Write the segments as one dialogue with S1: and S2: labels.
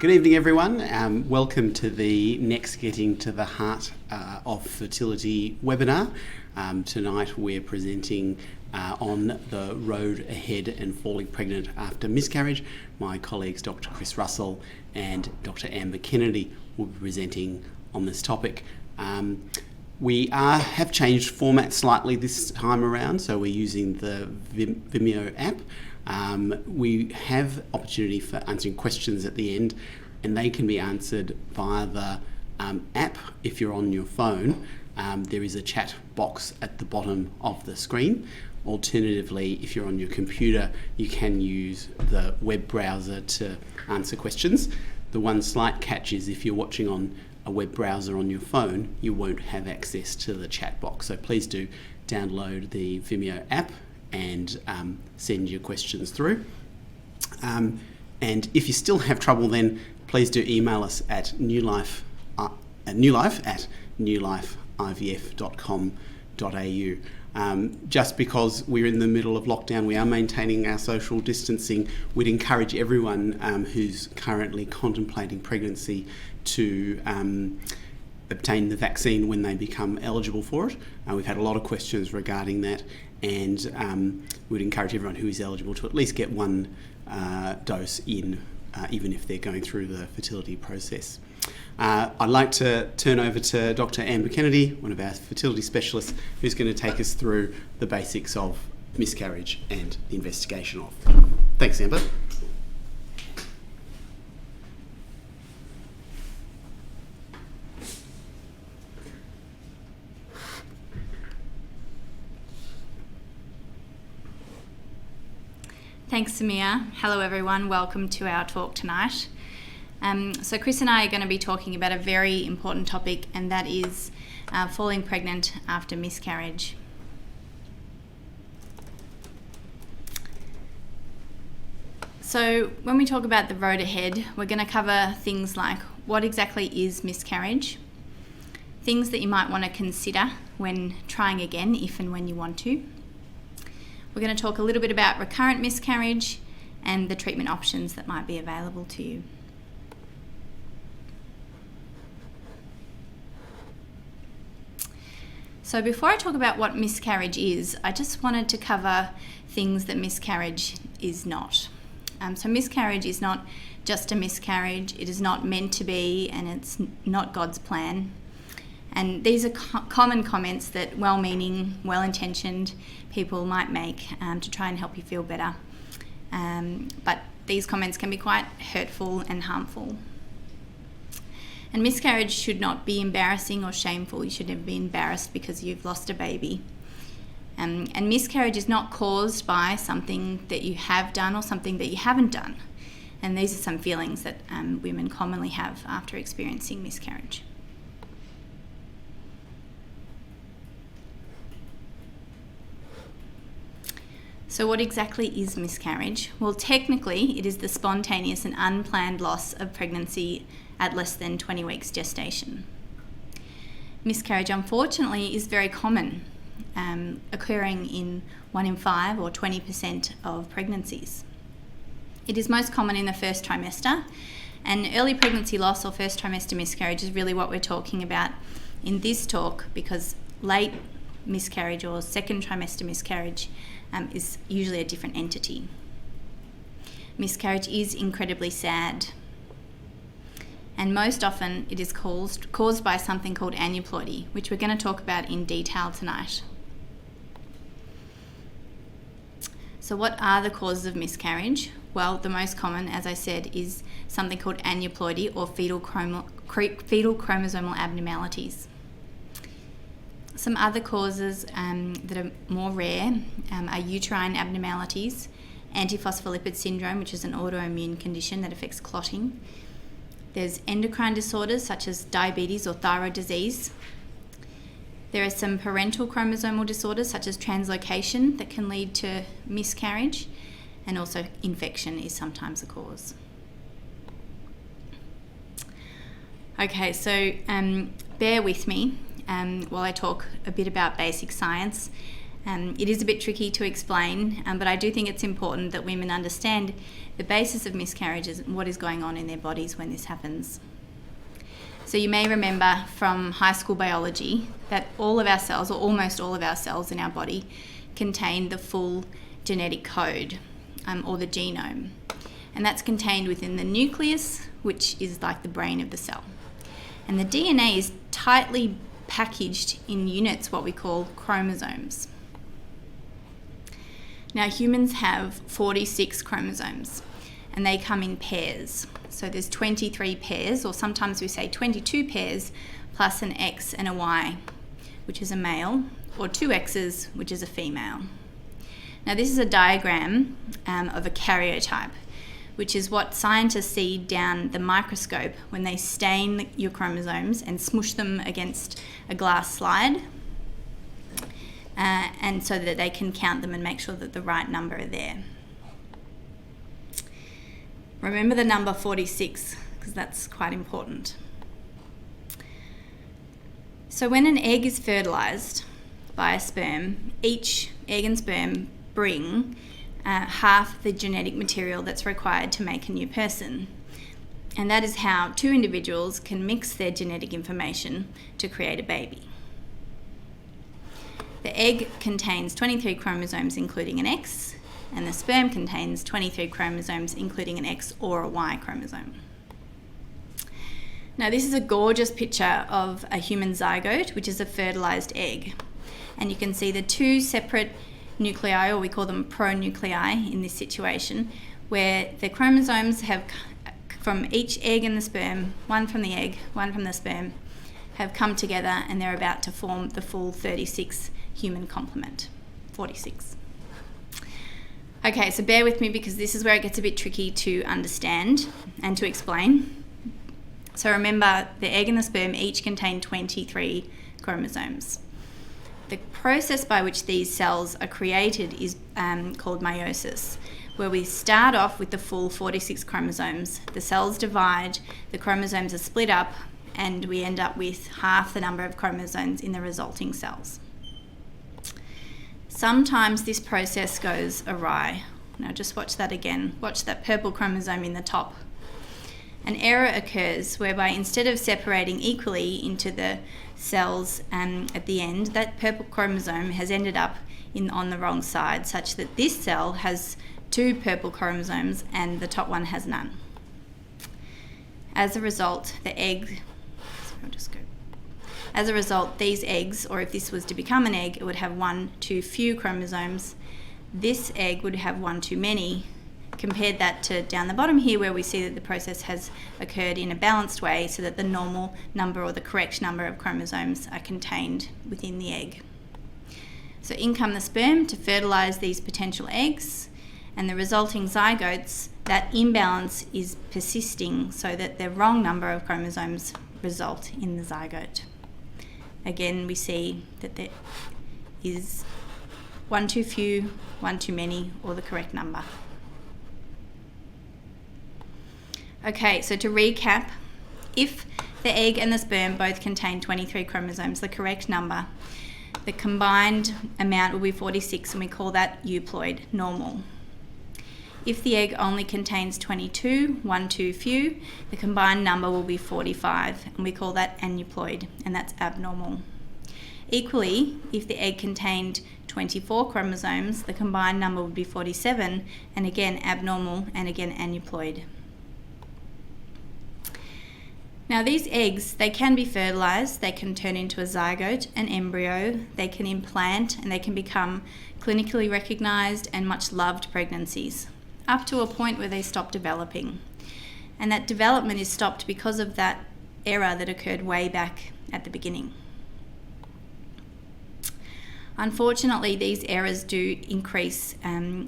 S1: Good evening, everyone. Welcome to the next Getting to the Heart of Fertility webinar. Tonight we're presenting on the road ahead and falling pregnant after miscarriage. My colleagues Dr. Chris Russell and Dr. Amber Kennedy will be presenting on this topic. We have changed format slightly this time around, so we're using the Vimeo app. We have opportunity for answering questions at the end, and they can be answered via the app. If you're on your phone, there is a chat box at the bottom of the screen. Alternatively, if you're on your computer, you can use the web browser to answer questions. The one slight catch is if you're watching on a web browser on your phone, you won't have access to the chat box. So please do download the Vimeo app and send your questions through. And if you still have trouble, then please do email us at newlife@newlifeivf.com.au. Just because we're in the middle of lockdown, we are maintaining our social distancing. We'd encourage everyone who's currently contemplating pregnancy to obtain the vaccine when they become eligible for it. We've had a lot of questions regarding that, and we'd encourage everyone who is eligible to at least get one dose in, even if they're going through the fertility process. I'd like to turn over to Dr. Amber Kennedy, one of our fertility specialists, who's going to take us through the basics of miscarriage and the investigation of. Thanks, Amber.
S2: Thanks, Samir. Hello, everyone. Welcome to our talk tonight. So Chris and I are going to be talking about a very important topic, and that is falling pregnant after miscarriage. So when we talk about the road ahead, we're going to cover things like what exactly is miscarriage, things that you might want to consider when trying again, if and when you want to. We're going to talk a little bit about recurrent miscarriage and the treatment options that might be available to you. So before I talk about what miscarriage is, I just wanted to cover things that miscarriage is not. So miscarriage is not just a miscarriage, it is not meant to be, and it's not God's plan. And these are common comments that well-meaning, well-intentioned people might make to try and help you feel better. But these comments can be quite hurtful and harmful. And miscarriage should not be embarrassing or shameful. You should never be embarrassed because you've lost a baby. And miscarriage is not caused by something that you have done or something that you haven't done. And these are some feelings that women commonly have after experiencing miscarriage. So what exactly is miscarriage? Well, technically, it is the spontaneous and unplanned loss of pregnancy at less than 20 weeks gestation. Miscarriage, unfortunately, is very common, occurring in 1 in 5 or 20% of pregnancies. It is most common in the first trimester, and early pregnancy loss or first trimester miscarriage is really what we're talking about in this talk, because late miscarriage or second trimester miscarriage is usually a different entity. Miscarriage is incredibly sad, and most often it is caused by something called aneuploidy, which we're going to talk about in detail tonight. So what are the causes of miscarriage? Well, the most common, as I said, is something called aneuploidy or fetal chromosomal abnormalities. Some other causes that are more rare are uterine abnormalities, antiphospholipid syndrome, which is an autoimmune condition that affects clotting. There's endocrine disorders such as diabetes or thyroid disease. There are some parental chromosomal disorders such as translocation that can lead to miscarriage, and also infection is sometimes a cause. Okay, so bear with me while I talk a bit about basic science. It is a bit tricky to explain, but I do think it's important that women understand the basis of miscarriages and what is going on in their bodies when this happens. So you may remember from high school biology that all of our cells, or almost all of our cells in our body, contain the full genetic code, or the genome. And that's contained within the nucleus, which is like the brain of the cell. And the DNA is tightly packaged in units, what we call chromosomes. Now, humans have 46 chromosomes, and they come in pairs. So there's 23 pairs, or sometimes we say 22 pairs, plus an X and a Y, which is a male, or two X's, which is a female. Now, this is a diagram of a karyotype, which is what scientists see down the microscope when they stain your chromosomes and smush them against a glass slide, and so that they can count them and make sure that the right number are there. Remember the number 46, because that's quite important. So when an egg is fertilised by a sperm, each egg and sperm bring half the genetic material that's required to make a new person. And that is how two individuals can mix their genetic information to create a baby. The egg contains 23 chromosomes, including an X, and the sperm contains 23 chromosomes, including an X or a Y chromosome. Now, this is a gorgeous picture of a human zygote, which is a fertilised egg. And you can see the two separate nuclei, or we call them pronuclei in this situation, where the chromosomes have, from each egg and the sperm, one from the egg, one from the sperm, have come together, and they're about to form the full 36 human complement. 46. Okay, so bear with me, because this is where it gets a bit tricky to understand and to explain. So remember, the egg and the sperm each contain 23 chromosomes. The process by which these cells are created is called meiosis, where we start off with the full 46 chromosomes. The cells divide, the chromosomes are split up, and we end up with half the number of chromosomes in the resulting cells. Sometimes this process goes awry. Now just watch that again. Watch that purple chromosome in the top. An error occurs whereby instead of separating equally into the cells at the end, that purple chromosome has ended up on the wrong side, such that this cell has two purple chromosomes and the top one has none. As a result, these eggs, or if this was to become an egg, it would have one too few chromosomes. This egg would have one too many. Compared that to down the bottom here, where we see that the process has occurred in a balanced way, so that the normal number, or the correct number of chromosomes, are contained within the egg. So in come the sperm to fertilise these potential eggs, and the resulting zygotes, that imbalance is persisting, so that the wrong number of chromosomes result in the zygote. Again, we see that there is one too few, one too many, or the correct number. Okay, so to recap, if the egg and the sperm both contain 23 chromosomes, the correct number, the combined amount will be 46, and we call that euploid, normal. If the egg only contains 22, one too few, the combined number will be 45, and we call that aneuploid, and that's abnormal. Equally, if the egg contained 24 chromosomes, the combined number would be 47, and again abnormal, and again aneuploid. Now these eggs, they can be fertilised, they can turn into a zygote, an embryo, they can implant, and they can become clinically recognised and much loved pregnancies, up to a point where they stop developing. And that development is stopped because of that error that occurred way back at the beginning. Unfortunately, these errors do increase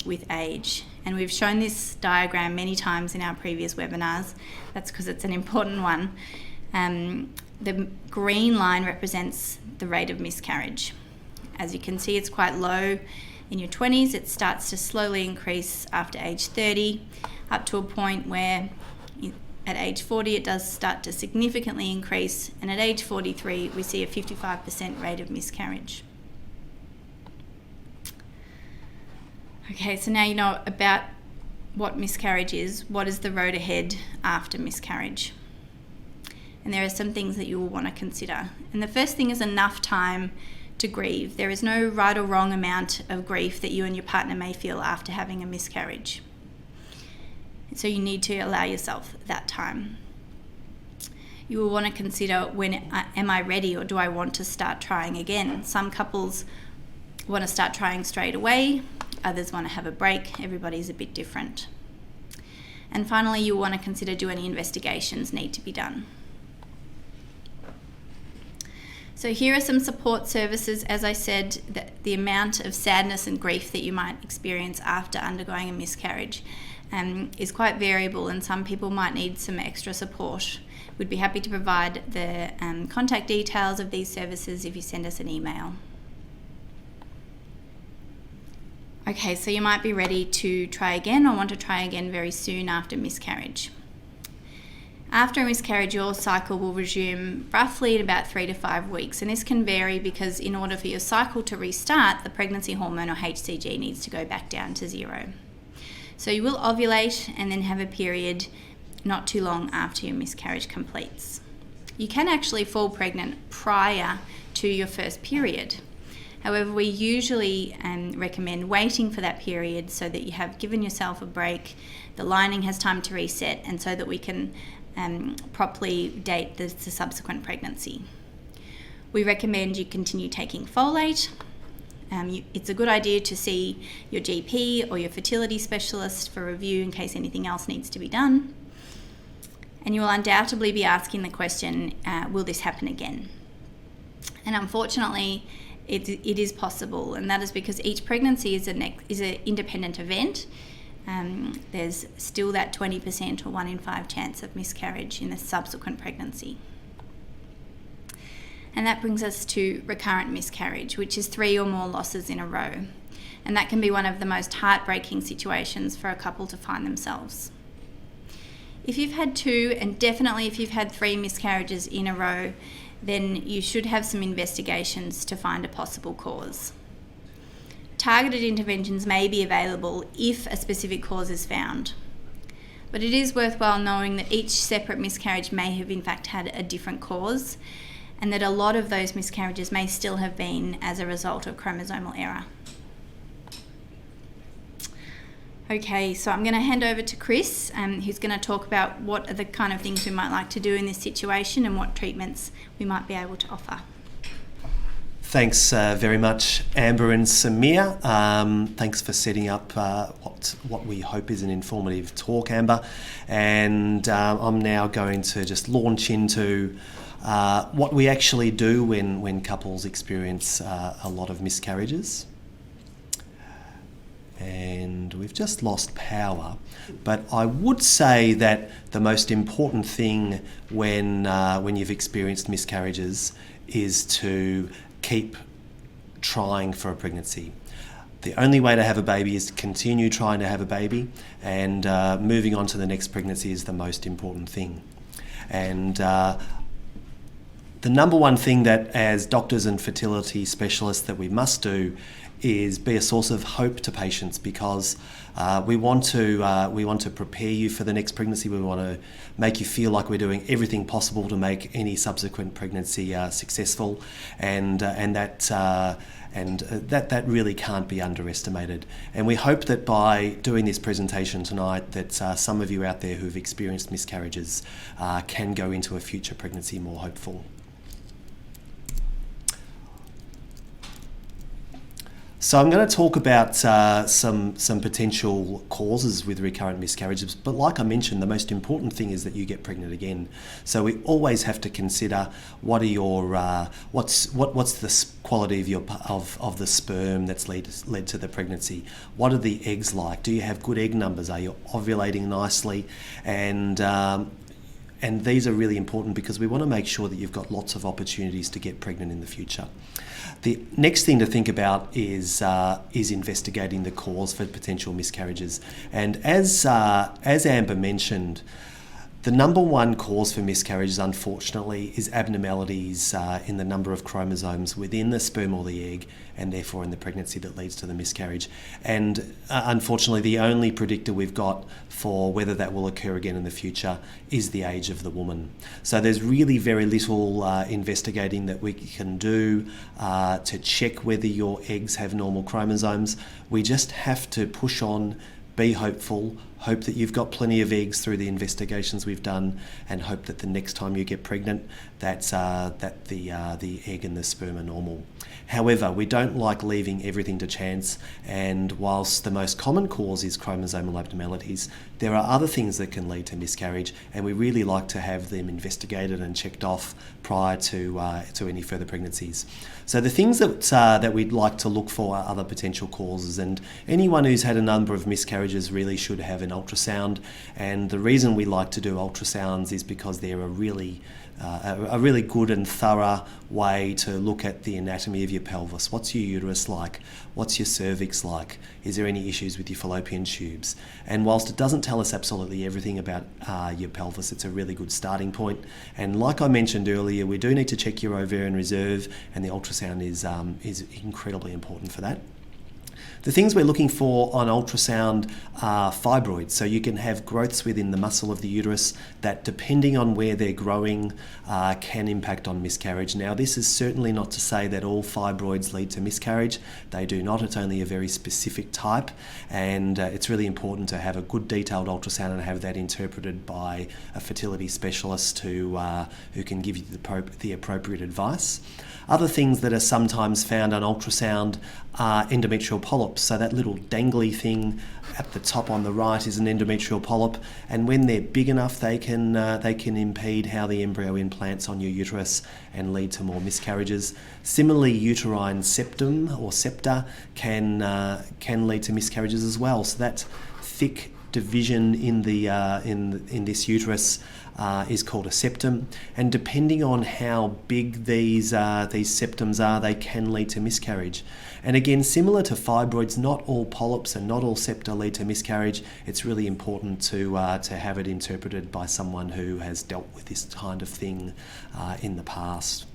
S2: with age, and we've shown this diagram many times in our previous webinars. That's because it's an important one. The green line represents the rate of miscarriage. As you can see, it's quite low in your 20s. It starts to slowly increase after age 30, up to a point where at age 40 it does start to significantly increase, and at age 43 we see a 55% rate of miscarriage. Okay, so now you know about what miscarriage is. What is the road ahead after miscarriage? And there are some things that you will want to consider. And the first thing is enough time to grieve. There is no right or wrong amount of grief that you and your partner may feel after having a miscarriage. So you need to allow yourself that time. You will want to consider, when am I ready, or do I want to start trying again? Some couples want to start trying straight away. Others want to have a break. Everybody's a bit different. And finally, you'll want to consider, do any investigations need to be done? So here are some support services. As I said, the amount of sadness and grief that you might experience after undergoing a miscarriage is quite variable, and some people might need some extra support. We'd be happy to provide the contact details of these services if you send us an email. Okay, so you might be ready to try again or want to try again very soon after miscarriage. After a miscarriage, your cycle will resume roughly in about 3 to 5 weeks, and this can vary because in order for your cycle to restart, the pregnancy hormone, or HCG, needs to go back down to 0. So you will ovulate and then have a period not too long after your miscarriage completes. You can actually fall pregnant prior to your first period. However, we usually recommend waiting for that period so that you have given yourself a break, the lining has time to reset, and so that we can properly date the subsequent pregnancy. We recommend you continue taking folate. It's a good idea to see your GP or your fertility specialist for review in case anything else needs to be done. And you will undoubtedly be asking the question, will this happen again? And unfortunately, it is possible, and that is because each pregnancy is an independent event. There's still that 20% or 1 in 5 chance of miscarriage in the subsequent pregnancy. And that brings us to recurrent miscarriage, which is 3 or more losses in a row. And that can be one of the most heartbreaking situations for a couple to find themselves. If you've had 2, and definitely if you've had 3 miscarriages in a row, then you should have some investigations to find a possible cause. Targeted interventions may be available if a specific cause is found. But it is worthwhile knowing that each separate miscarriage may have in fact had a different cause, and that a lot of those miscarriages may still have been as a result of chromosomal error. Okay, so I'm going to hand over to Chris, who's going to talk about what are the kind of things we might like to do in this situation and what treatments we might be able to offer.
S3: Thanks very much, Amber and Samir. Thanks for setting up what we hope is an informative talk, Amber. And I'm now going to just launch into what we actually do when couples experience a lot of miscarriages. And we've just lost power, but I would say that the most important thing when you've experienced miscarriages is to keep trying for a pregnancy. The only way to have a baby is to continue trying to have a baby, and moving on to the next pregnancy is the most important thing. And the number one thing that as doctors and fertility specialists that we must do is be a source of hope to patients, because we want to prepare you for the next pregnancy. We want to make you feel like we're doing everything possible to make any subsequent pregnancy successful, and that really can't be underestimated. And we hope that by doing this presentation tonight, that some of you out there who've experienced miscarriages can go into a future pregnancy more hopeful. So I'm going to talk about some potential causes with recurrent miscarriages, but like I mentioned, the most important thing is that you get pregnant again. So we always have to consider what are your what's the quality of the sperm that's led to the pregnancy. What are the eggs like? Do you have good egg numbers? Are you ovulating nicely? And these are really important because we want to make sure that you've got lots of opportunities to get pregnant in the future. The next thing to think about is investigating the cause for potential miscarriages. And as Amber mentioned, The number one cause for miscarriages, unfortunately, is abnormalities in the number of chromosomes within the sperm or the egg, and therefore in the pregnancy that leads to the miscarriage. And unfortunately, the only predictor we've got for whether that will occur again in the future is the age of the woman. So there's really very little investigating that we can do to check whether your eggs have normal chromosomes. We just have to push on, be hopeful, hope that you've got plenty of eggs through the investigations we've done, and hope that the next time you get pregnant that the egg and the sperm are normal. However, we don't like leaving everything to chance, and whilst the most common cause is chromosomal abnormalities, there are other things that can lead to miscarriage, and we really like to have them investigated and checked off prior to any further pregnancies. So the things that we'd like to look for are other potential causes, and anyone who's had a number of miscarriages really should have an ultrasound. And the reason we like to do ultrasounds is because they're a really good and thorough way to look at the anatomy of your pelvis. What's your uterus like? What's your cervix like? Is there any issues with your fallopian tubes? And whilst it doesn't tell us absolutely everything about your pelvis, it's a really good starting point. And like I mentioned earlier, we do need to check your ovarian reserve, and the ultrasound is incredibly important for that. The things we're looking for on ultrasound are fibroids. So you can have growths within the muscle of the uterus that, depending on where they're growing, can impact on miscarriage. Now, this is certainly not to say that all fibroids lead to miscarriage. They do not. It's only a very specific type, and it's really important to have a good detailed ultrasound and have that interpreted by a fertility specialist who can give you the appropriate advice. Other things that are sometimes found on ultrasound are endometrial polyps. So that little dangly thing at the top on the right is an endometrial polyp, and when they're big enough, they can impede how the embryo implants on your uterus and lead to more miscarriages. Similarly, uterine septum or septa can lead to miscarriages as well. So that thick division in this uterus is called a septum, and depending on how big these septums are, they can lead to miscarriage. And again, similar to fibroids, not all polyps and not all septa lead to miscarriage. It's really important to have it interpreted by someone who has dealt with this kind of thing in the past.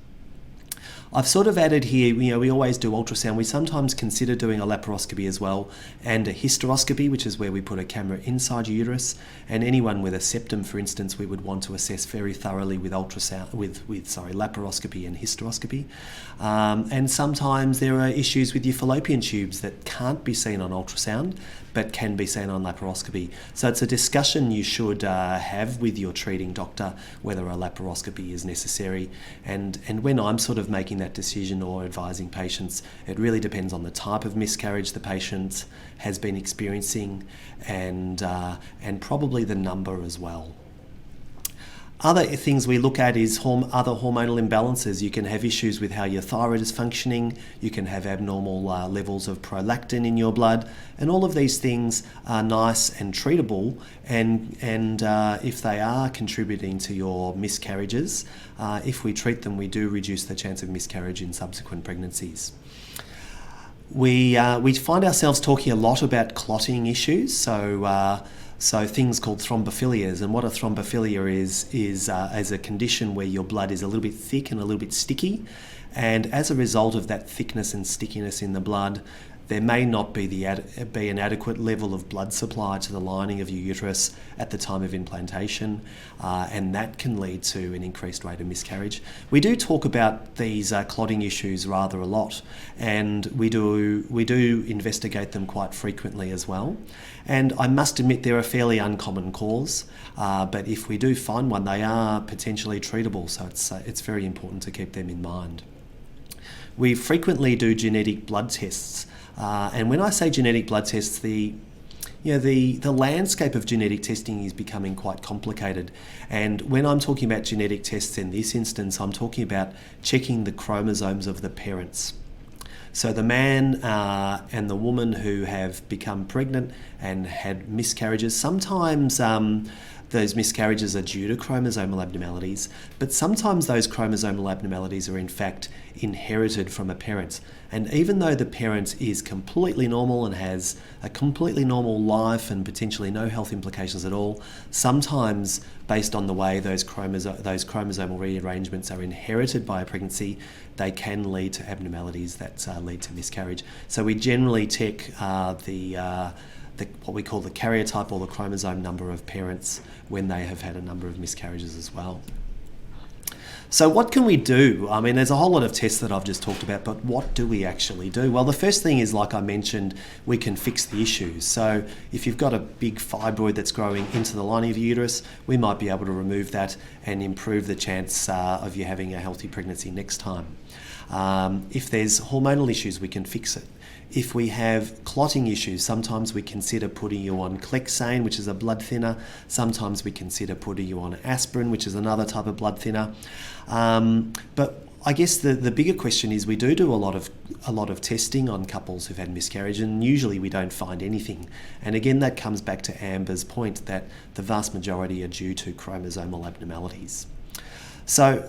S3: I've sort of added here, we always do ultrasound. We sometimes consider doing a laparoscopy as well, and a hysteroscopy, which is where we put a camera inside your uterus. And anyone with a septum, for instance, we would want to assess very thoroughly with ultrasound, with laparoscopy and hysteroscopy. And sometimes there are issues with your fallopian tubes that can't be seen on ultrasound, but can be seen on laparoscopy. So it's a discussion you should have with your treating doctor whether a laparoscopy is necessary. And when I'm sort of making that decision or advising patients, it really depends on the type of miscarriage the patient has been experiencing, and probably the number as well. Other things we look at is other hormonal imbalances. You can have issues with how your thyroid is functioning, you can have abnormal levels of prolactin in your blood, and all of these things are nice and treatable, and if they are contributing to your miscarriages, if we treat them, we do reduce the chance of miscarriage in subsequent pregnancies. We find ourselves talking a lot about clotting issues, so things called thrombophilias. And what a thrombophilia is a condition where your blood is a little bit thick and a little bit sticky, and as a result of that thickness and stickiness in the blood, there may not be an adequate level of blood supply to the lining of your uterus at the time of implantation, and that can lead to an increased rate of miscarriage. We do talk about these clotting issues rather a lot, and we do investigate them quite frequently as well. And I must admit they're a fairly uncommon cause, but if we do find one, they are potentially treatable, so it's very important to keep them in mind. We frequently do genetic blood tests. And when I say genetic blood tests, the landscape of genetic testing is becoming quite complicated. And when I'm talking about genetic tests in this instance, I'm talking about checking the chromosomes of the parents. So the man and the woman who have become pregnant and had miscarriages, sometimes those miscarriages are due to chromosomal abnormalities, but sometimes those chromosomal abnormalities are in fact inherited from a parent. And even though the parent is completely normal and has a completely normal life and potentially no health implications at all, sometimes based on the way those chromosomal rearrangements are inherited by a pregnancy, they can lead to abnormalities that lead to miscarriage. So we generally check what we call the karyotype, or the chromosome number of parents, when they have had a number of miscarriages as well. So what can we do? I mean, there's a whole lot of tests that I've just talked about, but what do we actually do? Well, the first thing is, like I mentioned, we can fix the issues. So if you've got a big fibroid that's growing into the lining of your uterus, we might be able to remove that and improve the chance of you having a healthy pregnancy next time. If there's hormonal issues, we can fix it. If we have clotting issues, sometimes we consider putting you on Clexane, which is a blood thinner. Sometimes we consider putting you on aspirin, which is another type of blood thinner. But I guess the bigger question is, we do a lot of testing on couples who've had miscarriage, and usually we don't find anything. And again, that comes back to Amber's point that the vast majority are due to chromosomal abnormalities. So,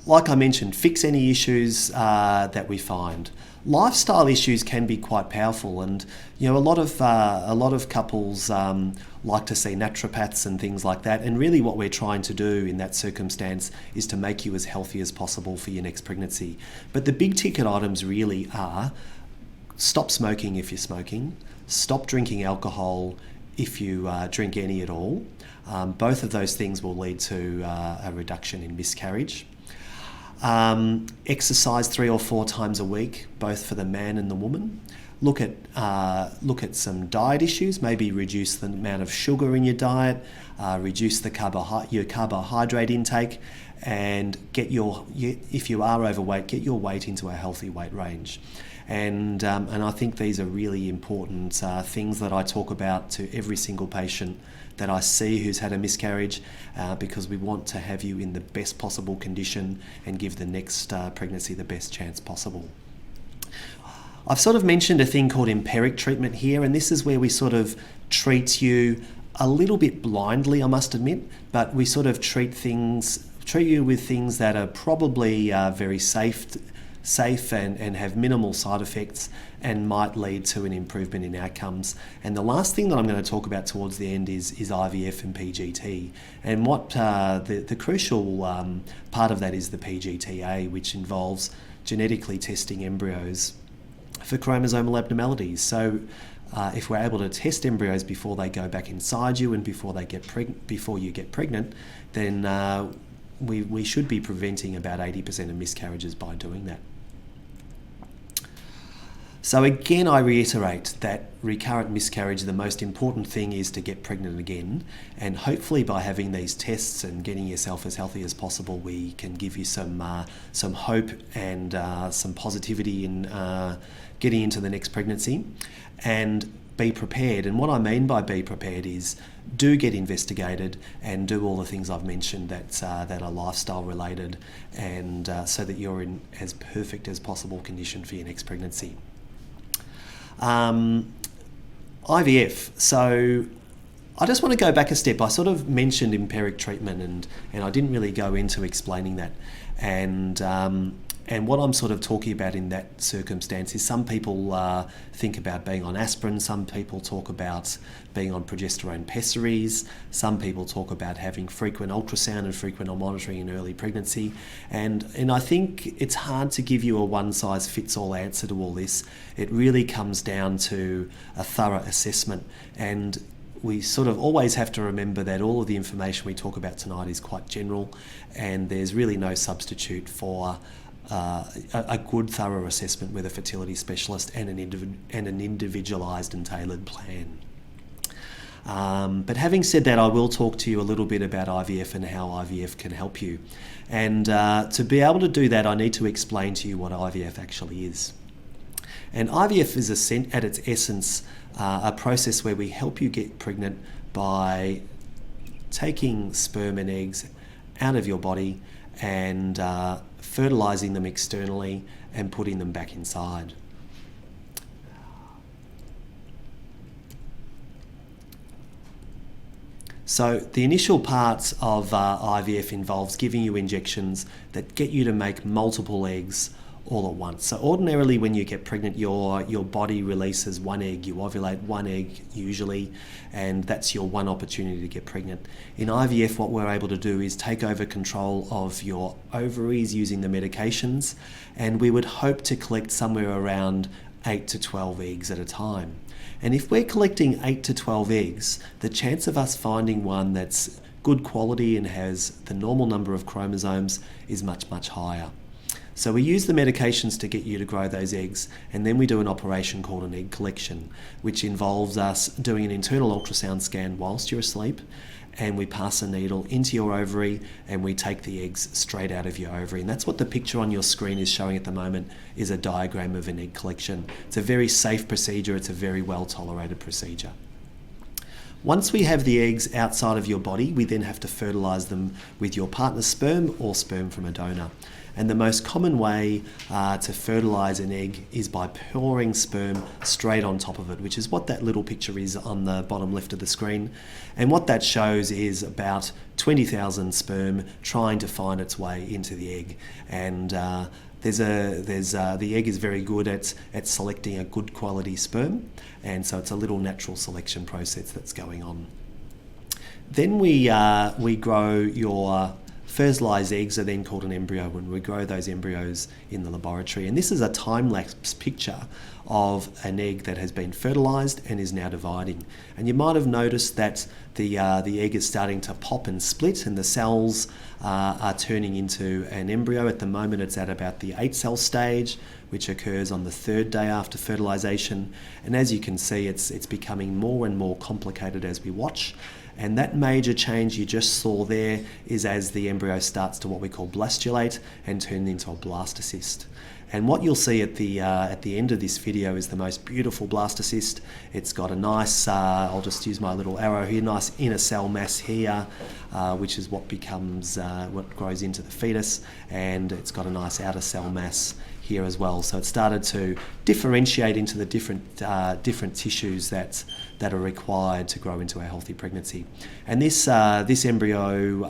S3: like I mentioned, fix any issues that we find. Lifestyle issues can be quite powerful, and a lot of couples like to see naturopaths and things like that. And really, what we're trying to do in that circumstance is to make you as healthy as possible for your next pregnancy. But the big ticket items really are: stop smoking if you're smoking, stop drinking alcohol if you drink any at all. Both of those things will lead to a reduction in miscarriage. Exercise 3 or 4 times a week, both for the man and the woman. Look at some diet issues. Maybe reduce the amount of sugar in your diet, reduce your carbohydrate intake, and if you are overweight, get your weight into a healthy weight range. And I think these are really important things that I talk about to every single patient that I see who's had a miscarriage, because we want to have you in the best possible condition and give the next pregnancy the best chance possible. I've sort of mentioned a thing called empiric treatment here, and this is where we sort of treat you a little bit blindly, I must admit, but we sort of treat you with things that are probably very safe and have minimal side effects and might lead to an improvement in outcomes. And the last thing that I'm going to talk about towards the end is IVF and PGT. And what the crucial part of that is the PGT-A, which involves genetically testing embryos for chromosomal abnormalities. So if we're able to test embryos before they go back inside you and before you get pregnant, then we should be preventing about 80% of miscarriages by doing that. So again, I reiterate that recurrent miscarriage, the most important thing is to get pregnant again. And hopefully by having these tests and getting yourself as healthy as possible, we can give you some hope and some positivity in getting into the next pregnancy. And be prepared. And what I mean by be prepared is do get investigated and do all the things I've mentioned that are lifestyle related, and so that you're in as perfect as possible condition for your next pregnancy. IVF. So I just want to go back a step. I sort of mentioned empiric treatment and I didn't really go into explaining that. And what I'm sort of talking about in that circumstance is some people think about being on aspirin, some people talk about being on progesterone pessaries, some people talk about having frequent ultrasound and frequent monitoring in early pregnancy. And I think it's hard to give you a one-size-fits-all answer to all this. It really comes down to a thorough assessment, and we sort of always have to remember that all of the information we talk about tonight is quite general, and there's really no substitute for a good thorough assessment with a fertility specialist and an individualised and tailored plan. But having said that, I will talk to you a little bit about IVF and how IVF can help you. And to be able to do that, I need to explain to you what IVF actually is. And IVF is at its essence a process where we help you get pregnant by taking sperm and eggs out of your body and fertilising them externally and putting them back inside. So the initial parts of IVF involves giving you injections that get you to make multiple eggs all at once. So ordinarily when you get pregnant, your body releases one egg, you ovulate one egg usually, and that's your one opportunity to get pregnant. In IVF, what we're able to do is take over control of your ovaries using the medications, and we would hope to collect somewhere around 8 to 12 eggs at a time. And if we're collecting 8 to 12 eggs, the chance of us finding one that's good quality and has the normal number of chromosomes is much, much higher. So we use the medications to get you to grow those eggs, and then we do an operation called an egg collection, which involves us doing an internal ultrasound scan whilst you're asleep, and we pass a needle into your ovary and we take the eggs straight out of your ovary. And that's what the picture on your screen is showing at the moment, is a diagram of an egg collection. It's a very safe procedure, it's a very well tolerated procedure. Once we have the eggs outside of your body, we then have to fertilise them with your partner's sperm or sperm from a donor. And the most common way to fertilise an egg is by pouring sperm straight on top of it, which is what that little picture is on the bottom left of the screen. And what that shows is about 20,000 sperm trying to find its way into the egg. And the egg is very good at selecting a good quality sperm, and so it's a little natural selection process that's going on. Then we grow your fertilised eggs, are then called an embryo, when we grow those embryos in the laboratory. And this is a time-lapse picture of an egg that has been fertilised and is now dividing. And you might have noticed that the egg is starting to pop and split, and the cells are turning into an embryo. At the moment it's at about the 8-cell stage, which occurs on the 3rd day after fertilisation. And as you can see, it's becoming more and more complicated as we watch. And that major change you just saw there is as the embryo starts to what we call blastulate and turn into a blastocyst. And what you'll see at the end of this video is the most beautiful blastocyst. It's got a nice, I'll just use my little arrow here, nice inner cell mass here, which is what becomes, what grows into the fetus, and it's got a nice outer cell mass here as well. So it started to differentiate into the different tissues that are required to grow into a healthy pregnancy. And this embryo,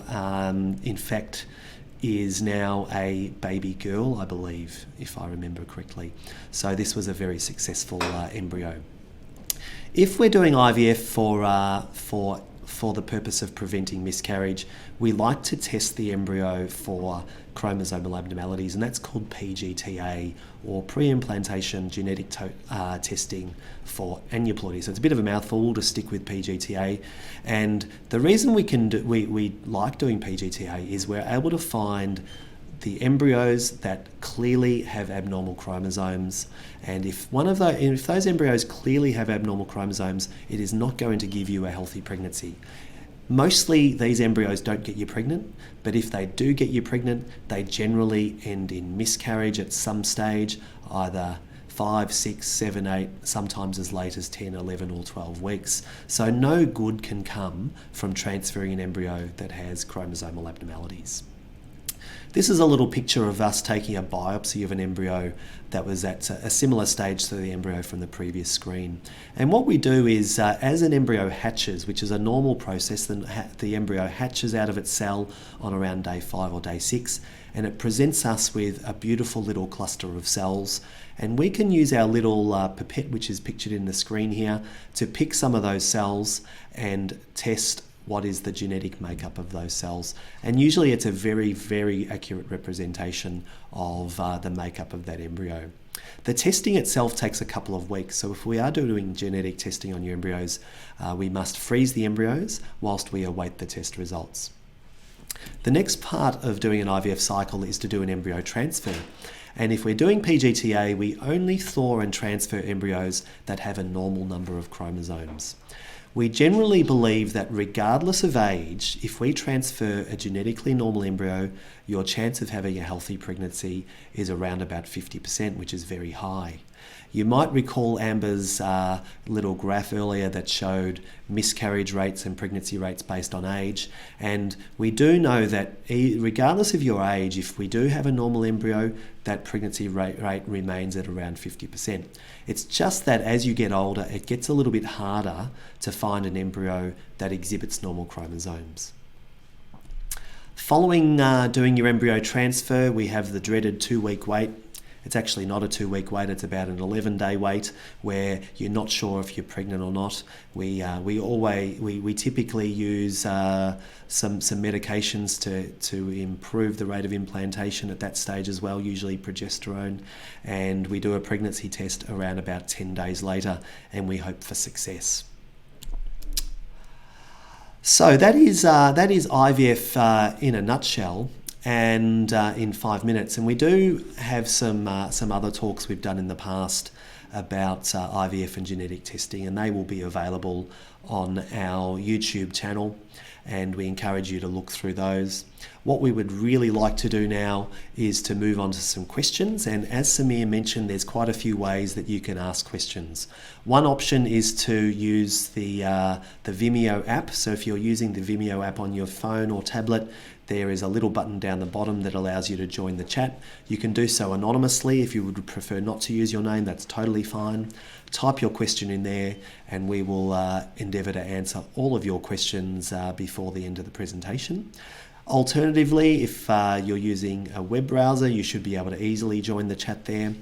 S3: in fact, is now a baby girl, I believe, if I remember correctly. So this was a very successful embryo. If we're doing IVF for the purpose of preventing miscarriage, we like to test the embryo for chromosomal abnormalities, and that's called PGT-A, or pre-implantation genetic testing for aneuploidy. So it's a bit of a mouthful, we'll just stick with PGT-A. And the reason we like doing PGT-A is we're able to find the embryos that clearly have abnormal chromosomes, and if those embryos clearly have abnormal chromosomes, it is not going to give you a healthy pregnancy. Mostly these embryos don't get you pregnant, but if they do get you pregnant, they generally end in miscarriage at some stage, either 5, 6, 7, 8, sometimes as late as 10, 11 or 12 weeks. So no good can come from transferring an embryo that has chromosomal abnormalities. This is a little picture of us taking a biopsy of an embryo that was at a similar stage to the embryo from the previous screen. And what we do is, as an embryo hatches, which is a normal process, the embryo hatches out of its cell on around day 5 or day 6, and it presents us with a beautiful little cluster of cells. And we can use our little pipette, which is pictured in the screen here, to pick some of those cells and test what is the genetic makeup of those cells. And usually it's a very, very accurate representation of the makeup of that embryo. The testing itself takes a couple of weeks, so if we are doing genetic testing on your embryos, we must freeze the embryos whilst we await the test results. The next part of doing an IVF cycle is to do an embryo transfer. And if we're doing PGT-A, we only thaw and transfer embryos that have a normal number of chromosomes. We generally believe that regardless of age, if we transfer a genetically normal embryo, your chance of having a healthy pregnancy is around about 50%, which is very high. You might recall Amber's little graph earlier that showed miscarriage rates and pregnancy rates based on age. And we do know that regardless of your age, if we do have a normal embryo, that pregnancy rate remains at around 50%. It's just that as you get older, it gets a little bit harder to find an embryo that exhibits normal chromosomes. Following doing your embryo transfer, we have the dreaded 2-week wait. It's actually not a 2-week wait, it's about an 11-day wait where you're not sure if you're pregnant or not. We typically use some medications to improve the rate of implantation at that stage as well, usually progesterone, and we do a pregnancy test around about 10 days later, and we hope for success. So that is IVF in a nutshell, and in 5 minutes. And we do have some other talks we've done in the past about IVF and genetic testing, and they will be available on our YouTube channel, and we encourage you to look through those. What we would really like to do now is to move on to some questions, and as Samir mentioned, there's quite a few ways that you can ask questions. One option is to use the Vimeo app. So if you're using the Vimeo app on your phone or tablet, there is a little button down the bottom that allows you to join the chat. You can do so anonymously. If you would prefer not to use your name, that's totally fine. Type your question in there, and we will endeavour to answer all of your questions before the end of the presentation. Alternatively, if you're using a web browser, you should be able to easily join the chat there.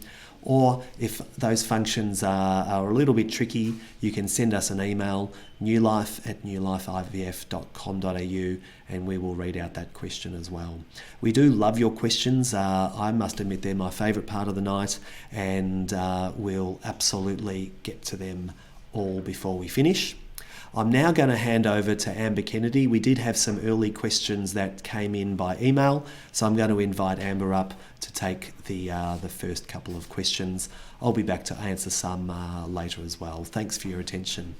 S3: Or if those functions are a little bit tricky, you can send us an email, newlife@newlifeivf.com.au, and we will read out that question as well. We do love your questions. I must admit they're my favourite part of the night, and we'll absolutely get to them all before we finish. I'm now going to hand over to Amber Kennedy. We did have some early questions that came in by email, so I'm going to invite Amber up to take the first couple of questions. I'll be back to answer some later as well. Thanks for your attention.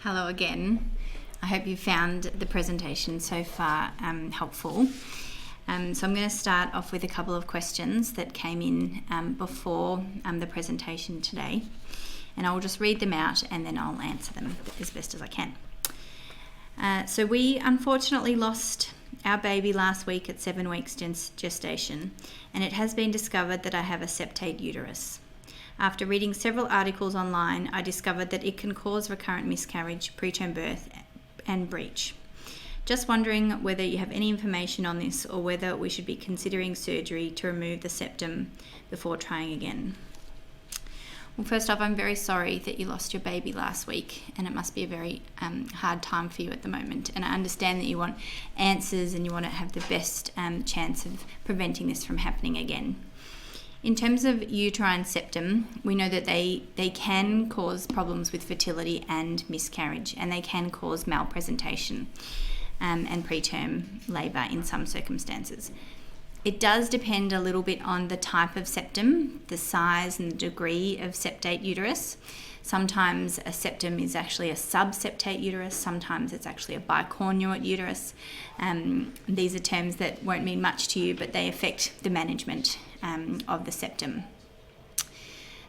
S2: Hello again. I hope you found the presentation so far helpful. So I'm going to start off with a couple of questions that came in before the presentation today. And I will just read them out and then I'll answer them as best as I can. So we unfortunately lost our baby last week at 7 weeks gestation, and it has been discovered that I have a septate uterus. After reading several articles online, I discovered that it can cause recurrent miscarriage, preterm birth and breech. Just wondering whether you have any information on this or whether we should be considering surgery to remove the septum before trying again. Well, first off, I'm very sorry that you lost your baby last week, and it must be a very hard time for you at the moment. And I understand that you want answers and you want to have the best chance of preventing this from happening again. In terms of uterine septum, we know that they can cause problems with fertility and miscarriage, and they can cause malpresentation and preterm labour in some circumstances. It does depend a little bit on the type of septum, the size and the degree of septate uterus. Sometimes a septum is actually a subseptate uterus, sometimes it's actually a bicornuate uterus. These are terms that won't mean much to you, but they affect the management of the septum.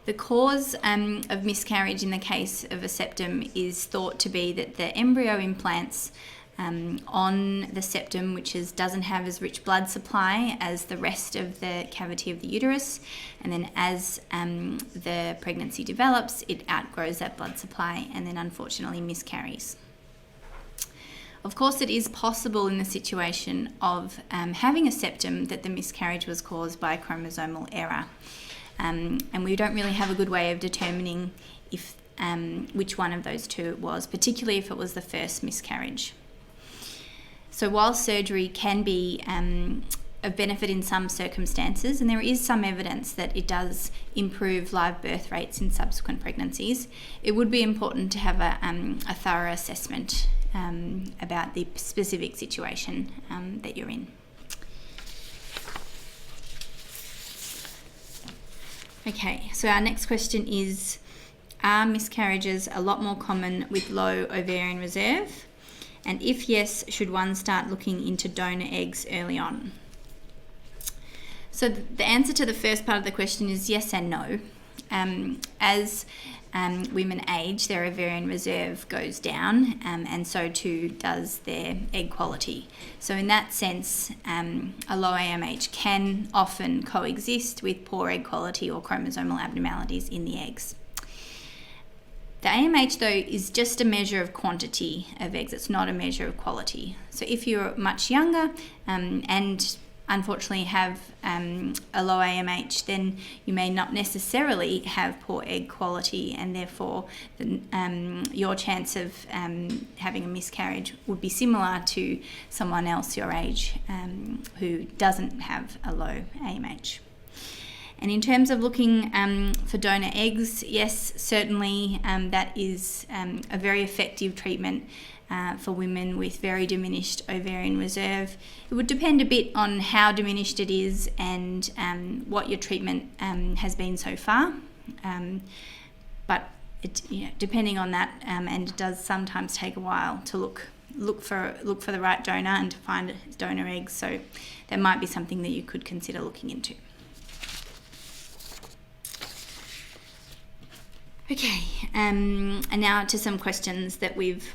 S2: The cause of miscarriage in the case of a septum is thought to be that the embryo implants on the septum, which doesn't have as rich blood supply as the rest of the cavity of the uterus, and then as the pregnancy develops, it outgrows that blood supply and then unfortunately miscarries. Of course, it is possible in the situation of having a septum that the miscarriage was caused by a chromosomal error, and we don't really have a good way of determining if which one of those two it was, particularly if it was the first miscarriage. So while surgery can be of benefit in some circumstances, and there is some evidence that it does improve live birth rates in subsequent pregnancies, it would be important to have a thorough assessment about the specific situation that you're in. Okay, so our next question is, are miscarriages a lot more common with low ovarian reserve? And if yes, should one start looking into donor eggs early on? So the answer to the first part of the question is yes and no. As women age, their ovarian reserve goes down, and so too does their egg quality. So in that sense, a low AMH can often coexist with poor egg quality or chromosomal abnormalities in the eggs. The AMH, though, is just a measure of quantity of eggs. It's not a measure of quality. So if you're much younger and unfortunately have a low AMH, then you may not necessarily have poor egg quality, and therefore your chance of having a miscarriage would be similar to someone else your age who doesn't have a low AMH. And in terms of looking for donor eggs, yes, certainly that is a very effective treatment for women with very diminished ovarian reserve. It would depend a bit on how diminished it is and what your treatment has been so far. But depending on that, and it does sometimes take a while to look for the right donor and to find donor eggs. So that might be something that you could consider looking into. Okay, and now to some questions that we've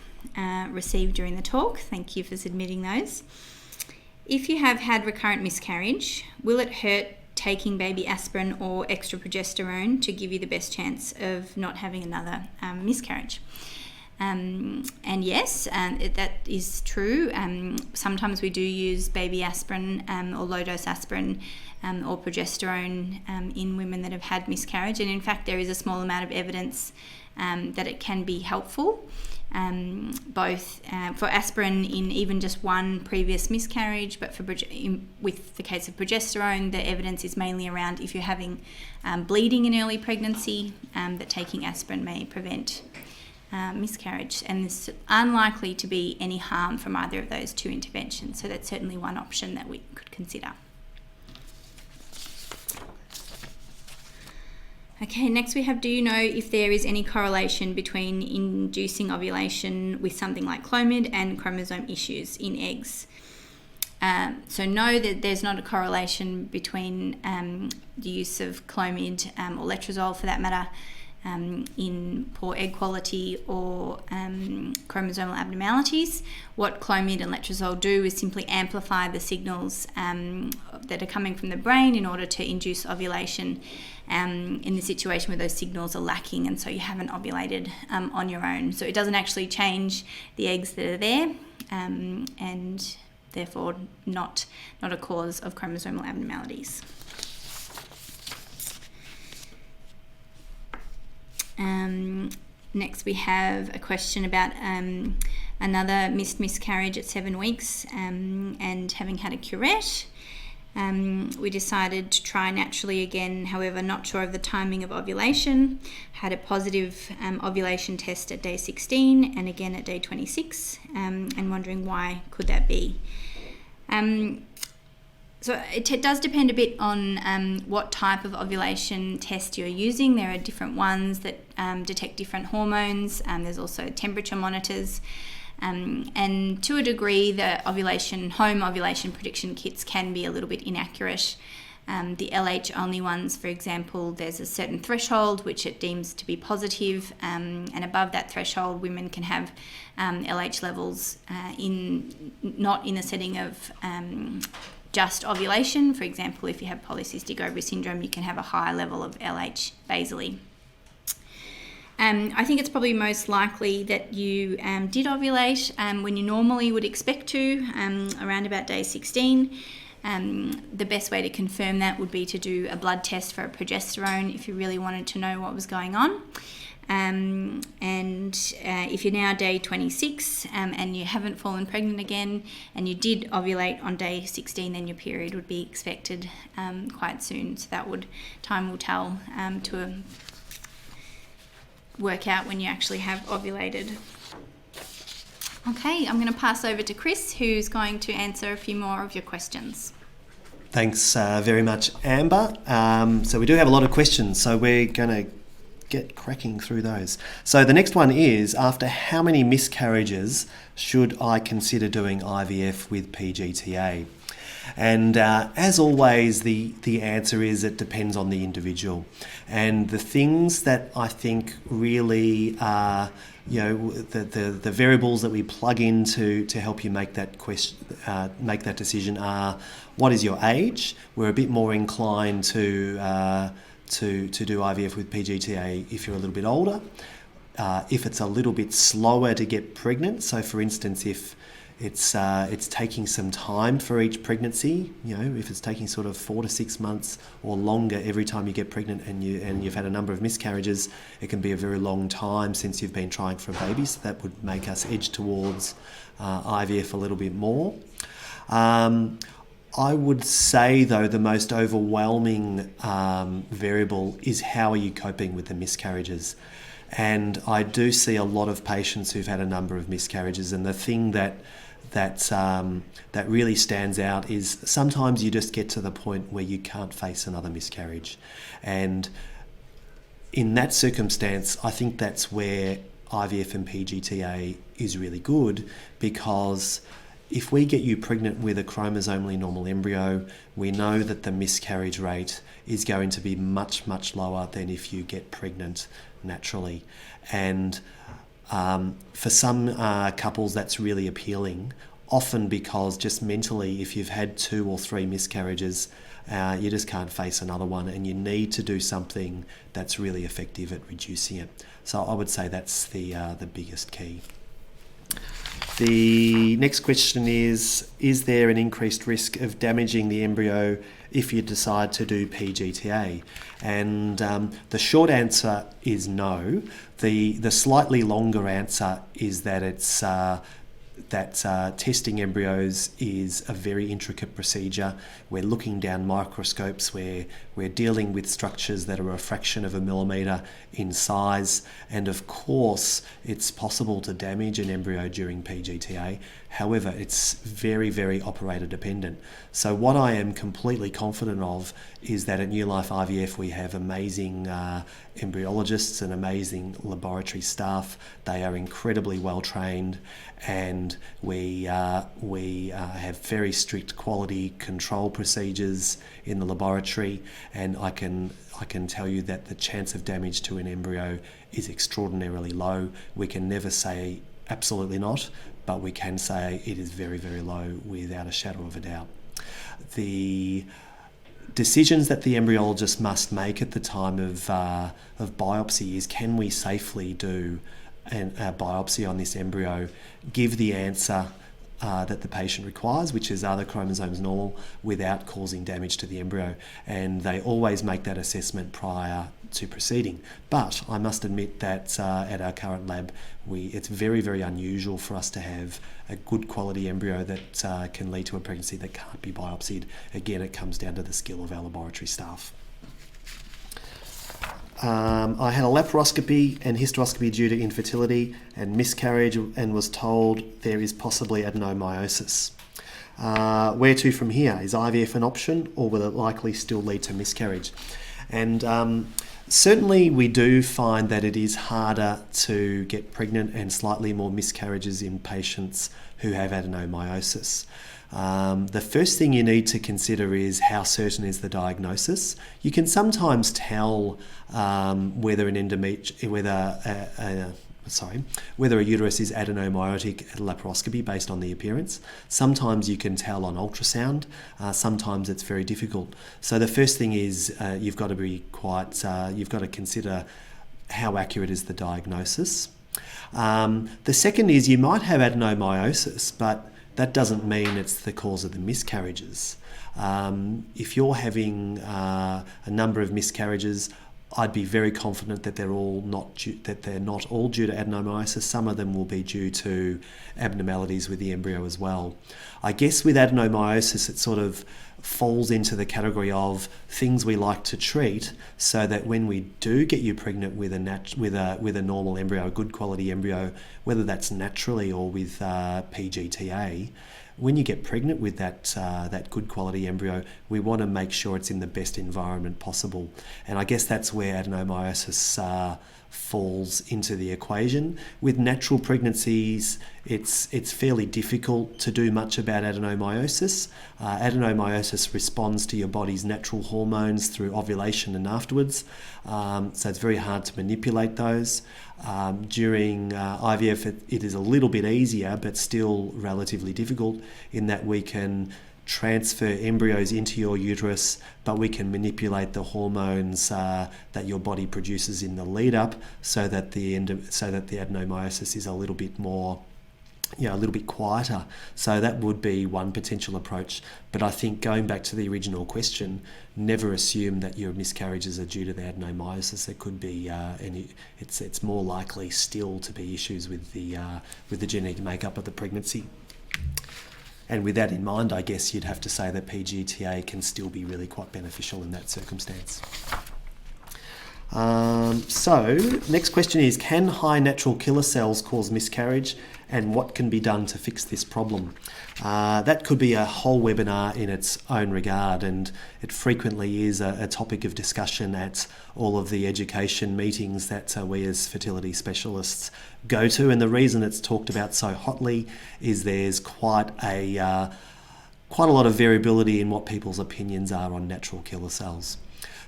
S2: received during the talk. Thank you for submitting those. If you have had recurrent miscarriage, will it hurt taking baby aspirin or extra progesterone to give you the best chance of not having another miscarriage? And yes, that is true. Sometimes we do use baby aspirin or low-dose aspirin or progesterone in women that have had miscarriage. And in fact, there is a small amount of evidence that it can be helpful, both for aspirin in even just one previous miscarriage, but with the case of progesterone, the evidence is mainly around if you're having bleeding in early pregnancy, that taking aspirin may prevent miscarriage, and there's unlikely to be any harm from either of those two interventions. So that's certainly one option that we could consider. Okay, next we have, do you know if there is any correlation between inducing ovulation with something like Clomid and chromosome issues in eggs? So no, that there's not a correlation between the use of Clomid or letrozole for that matter in poor egg quality or chromosomal abnormalities. What Clomid and letrozole do is simply amplify the signals that are coming from the brain in order to induce ovulation in the situation where those signals are lacking, and so you haven't ovulated on your own. So it doesn't actually change the eggs that are there, and therefore not a cause of chromosomal abnormalities. Next we have a question about another missed miscarriage at 7 weeks and having had a curette. We decided to try naturally again, however not sure of the timing of ovulation. Had a positive ovulation test at day 16 and again at day 26, and wondering why could that be. So it does depend a bit on what type of ovulation test you're using. There are different ones that detect different hormones. There's also temperature monitors. And to a degree, the home ovulation prediction kits can be a little bit inaccurate. The LH only ones, for example, there's a certain threshold which it deems to be positive, and above that threshold women can have LH levels not in a setting of just ovulation. For example, if you have polycystic ovary syndrome, you can have a higher level of LH basally. I think it's probably most likely that you did ovulate when you normally would expect to, around about day 16. The best way to confirm that would be to do a blood test for a progesterone if you really wanted to know what was going on. And if you're now day 26 and you haven't fallen pregnant again and you did ovulate on day 16, then your period would be expected quite soon. So time will tell to work out when you actually have ovulated. Okay, I'm going to pass over to Chris, who's going to answer a few more of your questions.
S3: Thanks very much, Amber. So we do have a lot of questions, so we're going to get cracking through those. So the next one is, after how many miscarriages should I consider doing IVF with PGT-A? And as always, the answer is it depends on the individual. And the things that I think really are, the variables that we plug in to help you make that decision are: what is your age? We're a bit more inclined to do IVF with PGT-A if you're a little bit older. If it's a little bit slower to get pregnant, so for instance, if it's taking some time for each pregnancy, if it's taking sort of 4 to 6 months or longer every time you get pregnant and you've had a number of miscarriages, it can be a very long time since you've been trying for a baby, so that would make us edge towards IVF a little bit more. I would say, though, the most overwhelming variable is how are you coping with the miscarriages. And I do see a lot of patients who've had a number of miscarriages, and the thing that really stands out is sometimes you just get to the point where you can't face another miscarriage. And in that circumstance, I think that's where IVF and PGT-A is really good, because if we get you pregnant with a chromosomally normal embryo, we know that the miscarriage rate is going to be much, much lower than if you get pregnant naturally. And for some couples, that's really appealing, often because just mentally, if you've had 2 or 3 miscarriages, you just can't face another one, and you need to do something that's really effective at reducing it. So I would say that's the biggest key. The next question is there an increased risk of damaging the embryo if you decide to do PGT-A? And the short answer is no. The slightly longer answer is that it's testing embryos is a very intricate procedure. We're looking down microscopes where we're dealing with structures that are a fraction of a millimetre in size, and of course it's possible to damage an embryo during PGT-A. However, it's very, very operator dependent. So what I am completely confident of is that at Newlife IVF we have amazing embryologists and amazing laboratory staff. They are incredibly well trained, and we have very strict quality control procedures in the laboratory, and I can tell you that the chance of damage to an embryo is extraordinarily low. We can never say absolutely not, but we can say it is very, very low without a shadow of a doubt. The decisions that the embryologist must make at the time of biopsy is, can we safely do a biopsy on this embryo, give the answer that the patient requires, which is, are the chromosomes normal, without causing damage to the embryo? And they always make that assessment prior to proceeding. But I must admit that at our current lab, it's very, very unusual for us to have a good quality embryo that can lead to a pregnancy that can't be biopsied. Again, it comes down to the skill of our laboratory staff. I had a laparoscopy and hysteroscopy due to infertility and miscarriage, and was told there is possibly adenomyosis. Where to from here? Is IVF an option, or will it likely still lead to miscarriage? And certainly we do find that it is harder to get pregnant and slightly more miscarriages in patients who have adenomyosis. The first thing you need to consider is how certain is the diagnosis. You can sometimes tell whether a uterus is adenomyotic at laparoscopy based on the appearance. Sometimes you can tell on ultrasound. Sometimes it's very difficult. So the first thing is you've got to consider how accurate is the diagnosis. The second is you might have adenomyosis, but that doesn't mean it's the cause of the miscarriages. If you're having a number of miscarriages, I'd be very confident that they're not all due to adenomyosis. Some of them will be due to abnormalities with the embryo as well. I guess with adenomyosis, it sort of falls into the category of things we like to treat, so that when we do get you pregnant with a normal embryo, a good quality embryo, whether that's naturally or with PGT-A, when you get pregnant with that good quality embryo, we want to make sure it's in the best environment possible. And I guess that's where adenomyosis falls into the equation. With natural pregnancies, it's fairly difficult to do much about adenomyosis. Adenomyosis responds to your body's natural hormones through ovulation and afterwards, so it's very hard to manipulate those. During IVF, it is a little bit easier, but still relatively difficult in that we can transfer embryos into your uterus, but we can manipulate the hormones that your body produces in the lead up, so that the adenomyosis is a little bit more, a little bit quieter. So that would be one potential approach. But I think, going back to the original question, never assume that your miscarriages are due to the adenomyosis. There could be it's more likely still to be issues with the genetic makeup of the pregnancy. And with that in mind, I guess you'd have to say that PGT-A can still be really quite beneficial in that circumstance. So, next question is, can high natural killer cells cause miscarriage, and what can be done to fix this problem? That could be a whole webinar in its own regard, and it frequently is a topic of discussion at all of the education meetings that we as fertility specialists go to. And the reason it's talked about so hotly is there's quite a lot of variability in what people's opinions are on natural killer cells.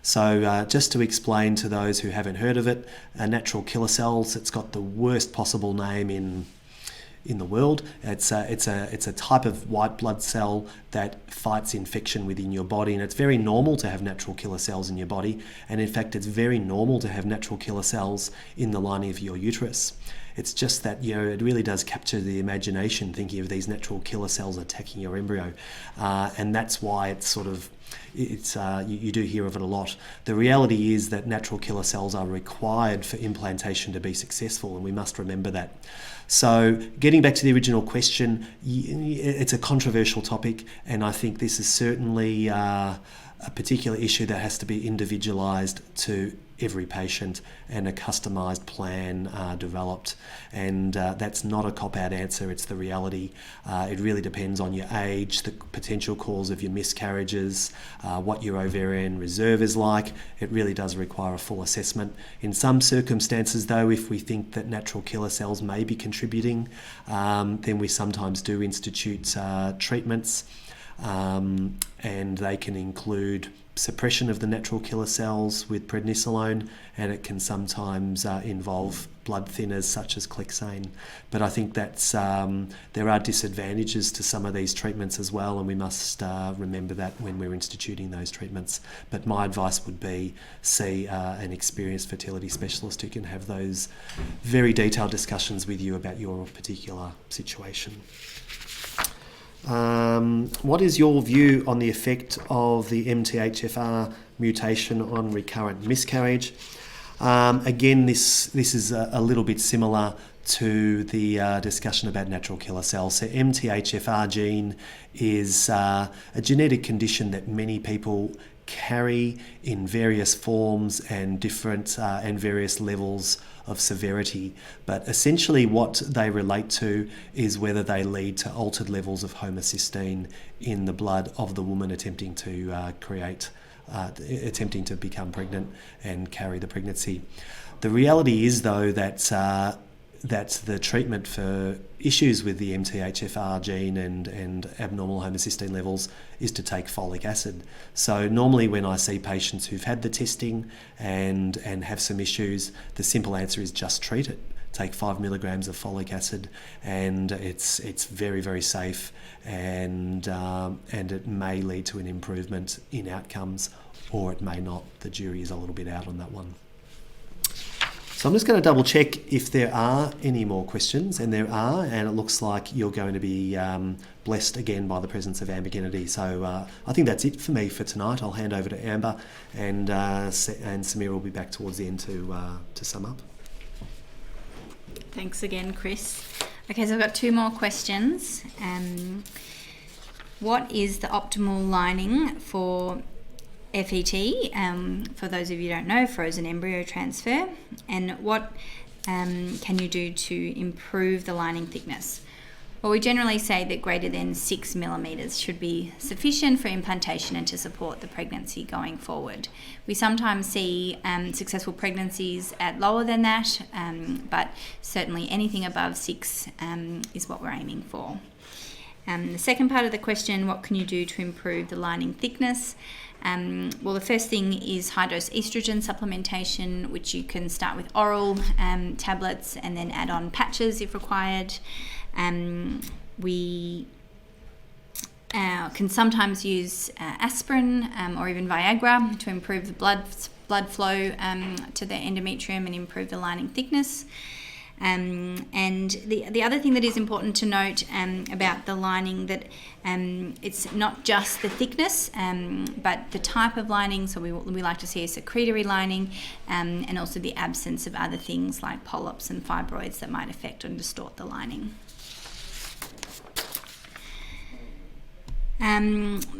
S3: So just to explain to those who haven't heard of it, natural killer cells, it's got the worst possible name in the world. It's a type of white blood cell that fights infection within your body, and it's very normal to have natural killer cells in your body, and in fact it's very normal to have natural killer cells in the lining of your uterus. It's just that, it really does capture the imagination thinking of these natural killer cells attacking your embryo, and that's why it's sort of you do hear of it a lot. The reality is that natural killer cells are required for implantation to be successful, and we must remember that. So, getting back to the original question, it's a controversial topic, and I think this is certainly a particular issue that has to be individualised to every patient and a customised plan developed. And that's not a cop-out answer, it's the reality. It really depends on your age, the potential cause of your miscarriages, what your ovarian reserve is like. It really does require a full assessment. In some circumstances though, if we think that natural killer cells may be contributing, then we sometimes do institute treatments, and they can include suppression of the natural killer cells with prednisolone, and it can sometimes involve blood thinners such as Clexane. But I think that's there are disadvantages to some of these treatments as well, and we must remember that when we're instituting those treatments. But my advice would be see an experienced fertility specialist who can have those very detailed discussions with you about your particular situation. What is your view on the effect of the MTHFR mutation on recurrent miscarriage? Again, this is a little bit similar to the discussion about natural killer cells. So MTHFR gene is a genetic condition that many people carry in various forms and different and various levels of severity, but essentially what they relate to is whether they lead to altered levels of homocysteine in the blood of the woman attempting to become pregnant and carry the pregnancy. The reality is though that the treatment for issues with the MTHFR gene and abnormal homocysteine levels is to take folic acid. So normally when I see patients who've had the testing and have some issues, the simple answer is just treat it. Take 5 milligrams of folic acid, and it's very, very safe, and it may lead to an improvement in outcomes, or it may not. The jury is a little bit out on that one. So I'm just going to double check if there are any more questions, and there are, and it looks like you're going to be blessed again by the presence of Amber Kennedy. So I think that's it for me for tonight. I'll hand over to Amber, and Samira will be back towards the end to sum up.
S2: Thanks again, Chris. Okay, so I've got 2 more questions. What is the optimal lining for FET, for those of you who don't know, frozen embryo transfer, and what can you do to improve the lining thickness? Well, we generally say that greater than 6 millimetres should be sufficient for implantation and to support the pregnancy going forward. We sometimes see successful pregnancies at lower than that, but certainly anything above 6 is what we're aiming for. The second part of the question, what can you do to improve the lining thickness? Well, the first thing is high-dose estrogen supplementation, which you can start with oral tablets and then add on patches if required. We can sometimes use aspirin or even Viagra to improve the blood flow to the endometrium and improve the lining thickness. And the other thing that is important to note about the lining, that it's not just the thickness, but the type of lining. So we like to see a secretory lining, and also the absence of other things like polyps and fibroids that might affect and distort the lining.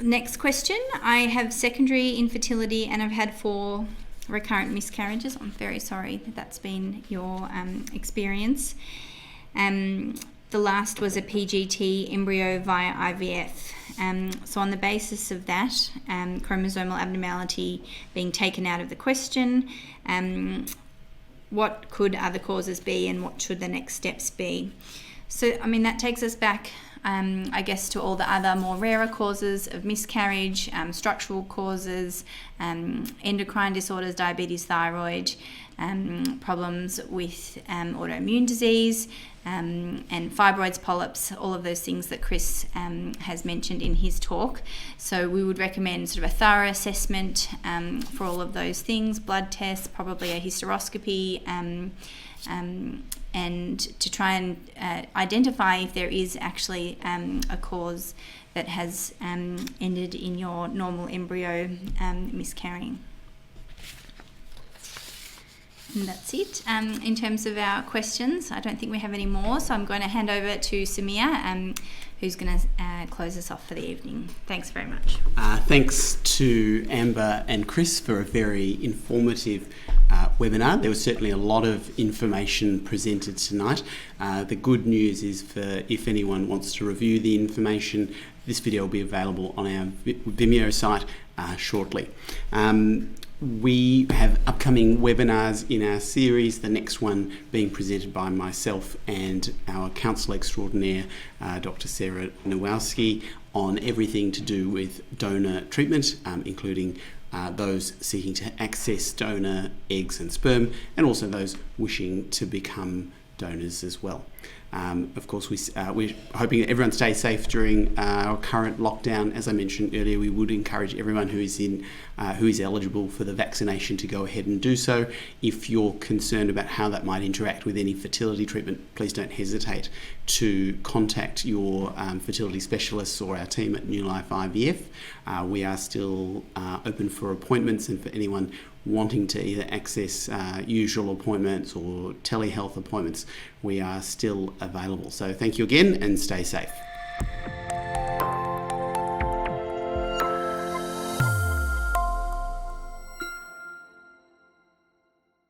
S2: Next question. I have secondary infertility and I've had 4 recurrent miscarriages. I'm very sorry that that's been your experience. The last was a PGT embryo via IVF. So on the basis of that, chromosomal abnormality being taken out of the question, what could other causes be and what should the next steps be? So, I mean, that takes us back I guess to all the other more rarer causes of miscarriage, structural causes, endocrine disorders, diabetes, thyroid, problems with autoimmune disease, and fibroids, polyps, all of those things that Chris has mentioned in his talk. So we would recommend sort of a thorough assessment for all of those things, blood tests, probably a hysteroscopy, and to try and identify if there is actually a cause that has ended in your normal embryo miscarrying. And that's it. In terms of our questions, I don't think we have any more, so I'm going to hand over to Samia, who's going to close us off for the evening. Thanks very much.
S1: Thanks to Amber and Chris for a very informative webinar. There was certainly a lot of information presented tonight. The good news is, for if anyone wants to review the information, this video will be available on our Vimeo site shortly. We have upcoming webinars in our series, the next one being presented by myself and our counsellor extraordinaire, Dr. Sarah Nowalski, on everything to do with donor treatment, including those seeking to access donor eggs and sperm, and also those wishing to become donors as well. Of course, we're hoping that everyone stays safe during our current lockdown. As I mentioned earlier, we would encourage everyone who is eligible for the vaccination to go ahead and do so. If you're concerned about how that might interact with any fertility treatment, please don't hesitate to contact your fertility specialists or our team at Newlife IVF. We are still open for appointments, and for anyone wanting to either access usual appointments or telehealth appointments, we are still available. So thank you again and stay safe.